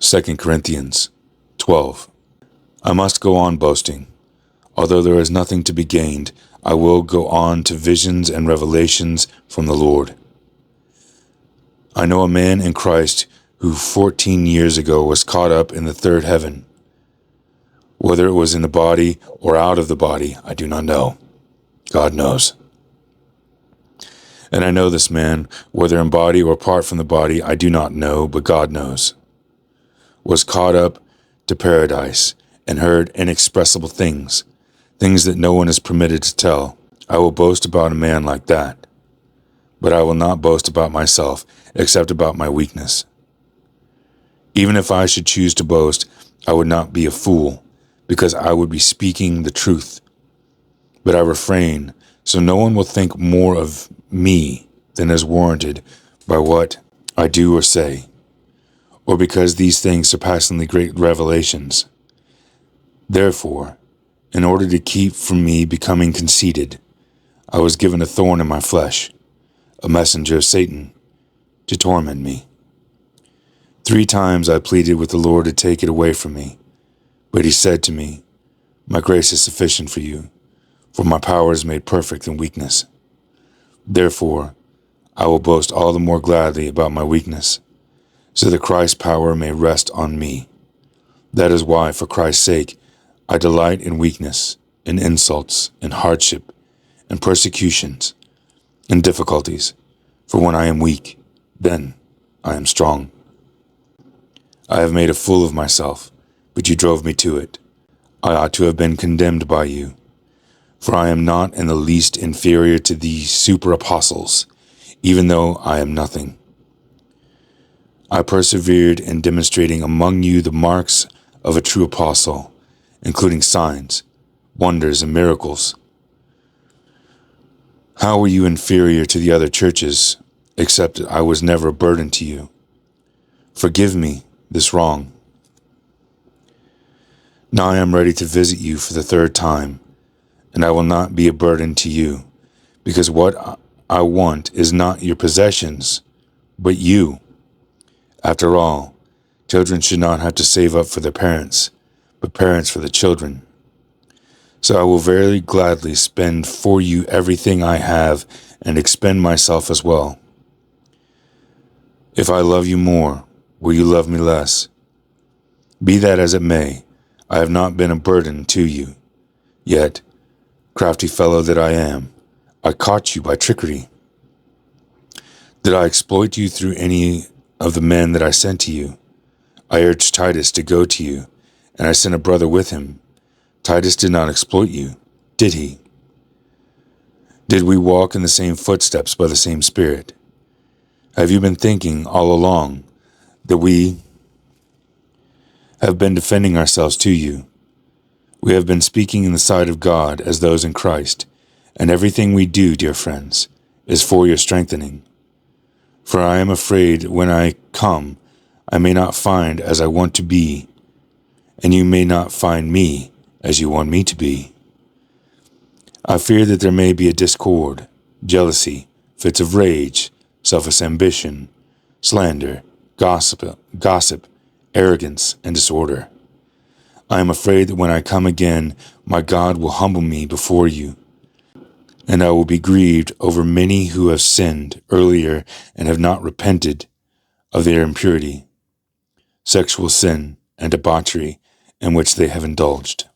2 Corinthians 12. I must go on boasting. Although there is nothing to be gained, I will go on to visions and revelations from the Lord. I know a man in Christ who 14 years ago was caught up in the third heaven. Whether it was in the body or out of the body, I do not know. God knows. And I know this man, whether in body or apart from the body, I do not know, but God knows, was caught up to paradise and heard inexpressible things, things that no one is permitted to tell. I will boast about a man like that, but I will not boast about myself, except about my weakness. Even if I should choose to boast, I would not be a fool, because I would be speaking the truth. But I refrain, so no one will think more of me than is warranted by what I do or say, or because these things surpassingly great revelations. Therefore, in order to keep from me becoming conceited, I was given a thorn in my flesh, a messenger of Satan, to torment me. 3 times I pleaded with the Lord to take it away from me, but he said to me, My grace is sufficient for you, for my power is made perfect in weakness. Therefore, I will boast all the more gladly about my weakness, so that Christ's power may rest on me. That is why, for Christ's sake, I delight in weakness, in insults, in hardship, in persecutions, in difficulties. For when I am weak, then I am strong. I have made a fool of myself, but you drove me to it. I ought to have been condemned by you. For I am not in the least inferior to these super apostles, even though I am nothing. I persevered in demonstrating among you the marks of a true apostle, including signs, wonders, and miracles. How were you inferior to the other churches, except I was never a burden to you? Forgive me this wrong. Now I am ready to visit you for the 3rd time, and I will not be a burden to you, because what I want is not your possessions, but you. After all, children should not have to save up for their parents, but parents for the children. So I will very gladly spend for you everything I have and expend myself as well. If I love you more, will you love me less? Be that as it may, I have not been a burden to you. Yet, crafty fellow that I am, I caught you by trickery. Did I exploit you through any of the men that I sent to you? I urged Titus to go to you, and I sent a brother with him. Titus did not exploit you, did he? Did we walk in the same footsteps by the same Spirit? Have you been thinking all along that we have been defending ourselves to you? We have been speaking in the sight of God as those in Christ, and everything we do, dear friends, is for your strengthening. For I am afraid when I come, I may not find as I want to be, and you may not find me as you want me to be. I fear that there may be a discord, jealousy, fits of rage, selfish ambition, slander, gossip, arrogance, and disorder. I am afraid that when I come again, my God will humble me before you, and I will be grieved over many who have sinned earlier and have not repented of their impurity, sexual sin, and debauchery in which they have indulged.